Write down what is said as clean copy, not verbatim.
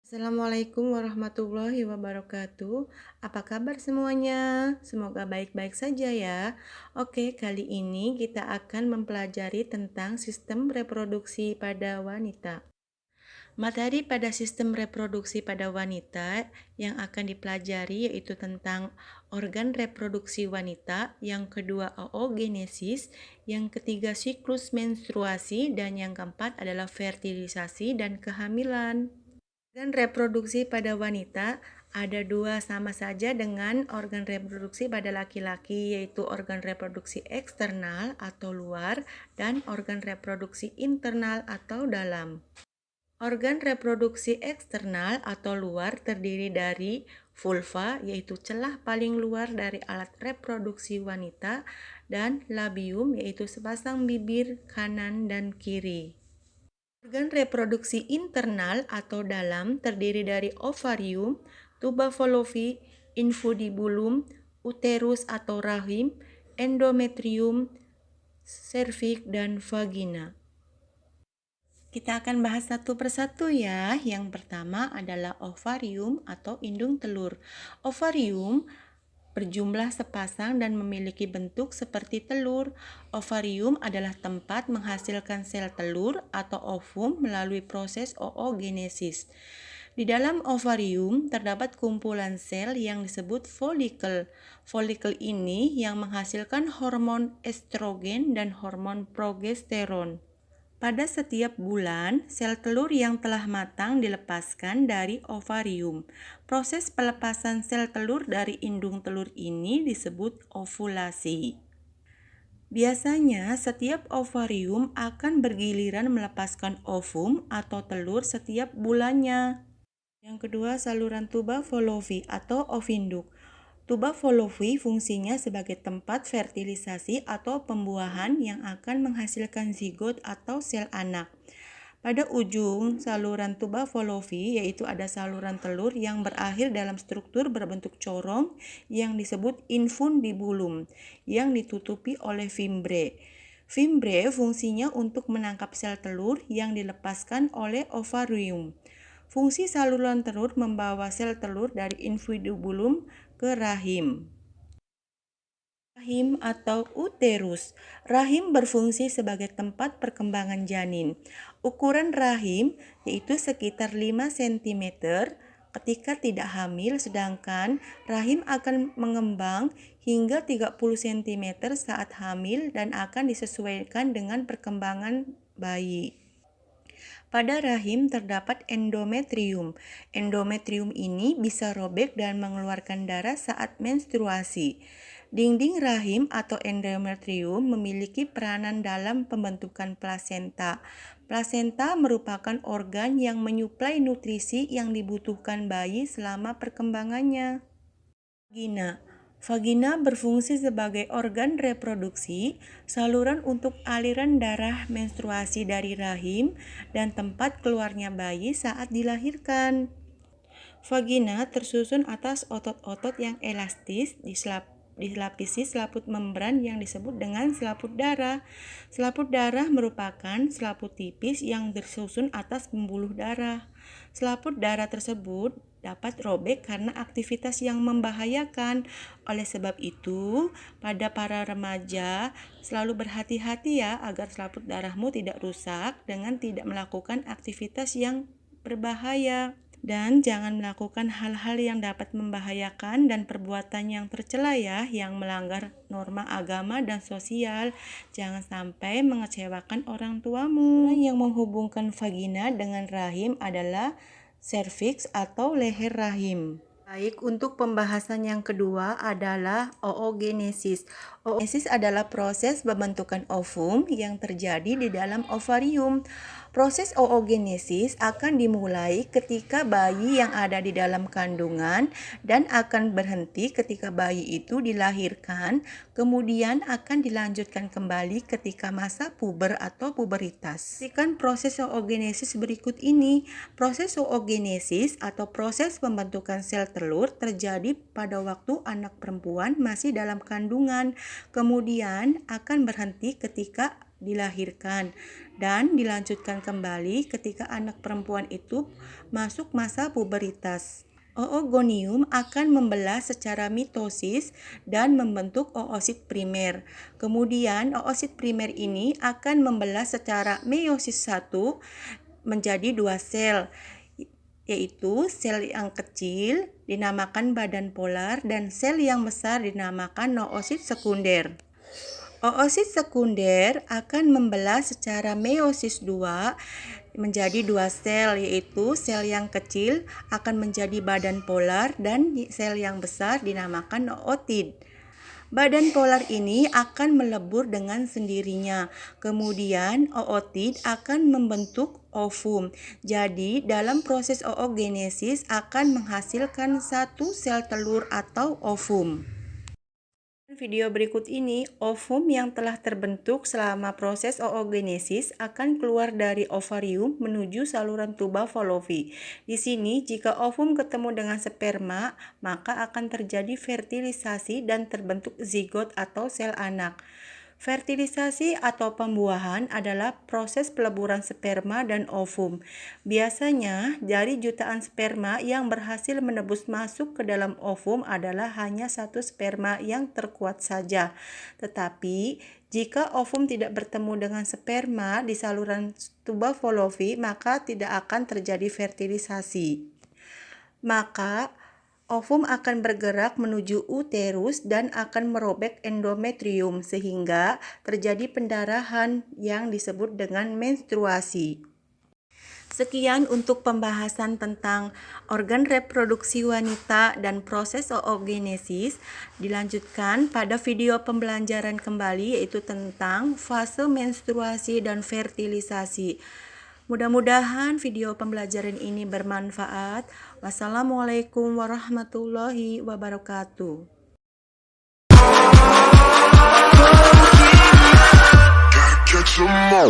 Assalamualaikum warahmatullahi wabarakatuh. Apa kabar semuanya? Semoga baik-baik saja ya. Oke, kali ini kita akan mempelajari tentang sistem reproduksi pada wanita. Materi pada sistem reproduksi pada wanita yang akan dipelajari yaitu tentang organ reproduksi wanita, yang kedua oogenesis, yang ketiga siklus menstruasi, dan yang keempat adalah fertilisasi dan kehamilan. Organ reproduksi pada wanita ada dua sama saja dengan organ reproduksi pada laki-laki, yaitu organ reproduksi eksternal atau luar dan organ reproduksi internal atau dalam. Organ reproduksi eksternal atau luar terdiri dari vulva, yaitu celah paling luar dari alat reproduksi wanita, dan labium, yaitu sepasang bibir kanan dan kiri. Organ reproduksi internal atau dalam terdiri dari ovarium, tuba fallopi, infundibulum, uterus atau rahim, endometrium, serviks, dan vagina. Kita akan bahas satu persatu ya. Yang pertama adalah ovarium atau indung telur. Ovarium berjumlah sepasang dan memiliki bentuk seperti telur. Ovarium adalah tempat menghasilkan sel telur atau ovum melalui proses oogenesis. Di dalam ovarium terdapat kumpulan sel yang disebut folikel. Folikel ini yang menghasilkan hormon estrogen dan hormon progesteron. Pada setiap bulan, sel telur yang telah matang dilepaskan dari ovarium. Proses pelepasan sel telur dari indung telur ini disebut ovulasi. Biasanya, setiap ovarium akan bergiliran melepaskan ovum atau telur setiap bulannya. Yang kedua, saluran tuba fallopi atau ovinduk. Tuba fallopi fungsinya sebagai tempat fertilisasi atau pembuahan yang akan menghasilkan zigot atau sel anak. Pada ujung saluran tuba fallopi yaitu ada saluran telur yang berakhir dalam struktur berbentuk corong yang disebut infundibulum yang ditutupi oleh fimbre. Fimbre fungsinya untuk menangkap sel telur yang dilepaskan oleh ovarium. Fungsi saluran telur membawa sel telur dari infundibulum ke rahim. Rahim atau uterus. Rahim berfungsi sebagai tempat perkembangan janin. Ukuran rahim yaitu sekitar 5 cm ketika tidak hamil, sedangkan rahim akan mengembang hingga 30 cm saat hamil dan akan disesuaikan dengan perkembangan bayi. Pada rahim terdapat endometrium. Endometrium ini bisa robek dan mengeluarkan darah saat menstruasi. Dinding rahim atau endometrium memiliki peranan dalam pembentukan plasenta. Plasenta merupakan organ yang menyuplai nutrisi yang dibutuhkan bayi selama perkembangannya. Vagina. Vagina berfungsi sebagai organ reproduksi, saluran untuk aliran darah menstruasi dari rahim, dan tempat keluarnya bayi saat dilahirkan. Vagina tersusun atas otot-otot yang elastis dilapisi selaput membran yang disebut dengan selaput darah. Selaput darah merupakan selaput tipis yang tersusun atas pembuluh darah. Selaput darah tersebut dapat robek karena aktivitas yang membahayakan. Oleh sebab itu, pada para remaja, selalu berhati-hati ya agar selaput darahmu tidak rusak dengan tidak melakukan aktivitas yang berbahaya. Dan jangan melakukan hal-hal yang dapat membahayakan dan perbuatan yang tercela ya, yang melanggar norma agama dan sosial. Jangan sampai mengecewakan orang tuamu. Yang menghubungkan vagina dengan rahim adalah serviks atau leher rahim. Baik, untuk pembahasan yang kedua adalah oogenesis. Oogenesis adalah proses pembentukan ovum yang terjadi di dalam ovarium. Proses oogenesis akan dimulai ketika bayi yang ada di dalam kandungan dan akan berhenti ketika bayi itu dilahirkan, kemudian akan dilanjutkan kembali ketika masa puber atau puberitas. Perhatikan proses oogenesis berikut ini. Proses oogenesis atau proses pembentukan sel telur terjadi pada waktu anak perempuan masih dalam kandungan, kemudian akan berhenti ketika dilahirkan dan dilanjutkan kembali ketika anak perempuan itu masuk masa puberitas. Oogonium akan membelah secara mitosis dan membentuk oosit primer. Kemudian oosit primer ini akan membelah secara meiosis 1 menjadi 2 sel, yaitu sel yang kecil dinamakan badan polar dan sel yang besar dinamakan noosit sekunder. Oosit sekunder akan membelah secara meiosis 2 menjadi 2 sel, yaitu sel yang kecil akan menjadi badan polar dan sel yang besar dinamakan nootid. Badan polar ini akan melebur dengan sendirinya. Kemudian ootid akan membentuk ovum. Jadi dalam proses oogenesis akan menghasilkan satu sel telur atau ovum. Video berikut ini, ovum yang telah terbentuk selama proses oogenesis akan keluar dari ovarium menuju saluran tuba Fallopi. Di sini, jika ovum ketemu dengan sperma, maka akan terjadi fertilisasi dan terbentuk zigot atau sel anak. Fertilisasi atau pembuahan adalah proses peleburan sperma dan ovum. Biasanya, dari jutaan sperma yang berhasil menembus masuk ke dalam ovum adalah hanya satu sperma yang terkuat saja. Tetapi, jika ovum tidak bertemu dengan sperma di saluran tuba Fallopi, maka tidak akan terjadi fertilisasi. Maka, ovum akan bergerak menuju uterus dan akan merobek endometrium sehingga terjadi pendarahan yang disebut dengan menstruasi. Sekian untuk pembahasan tentang organ reproduksi wanita dan proses oogenesis. Dilanjutkan pada video pembelajaran kembali, yaitu tentang fase menstruasi dan fertilisasi. Mudah-mudahan video pembelajaran ini bermanfaat. Wassalamualaikum warahmatullahi wabarakatuh. Catch 'em all.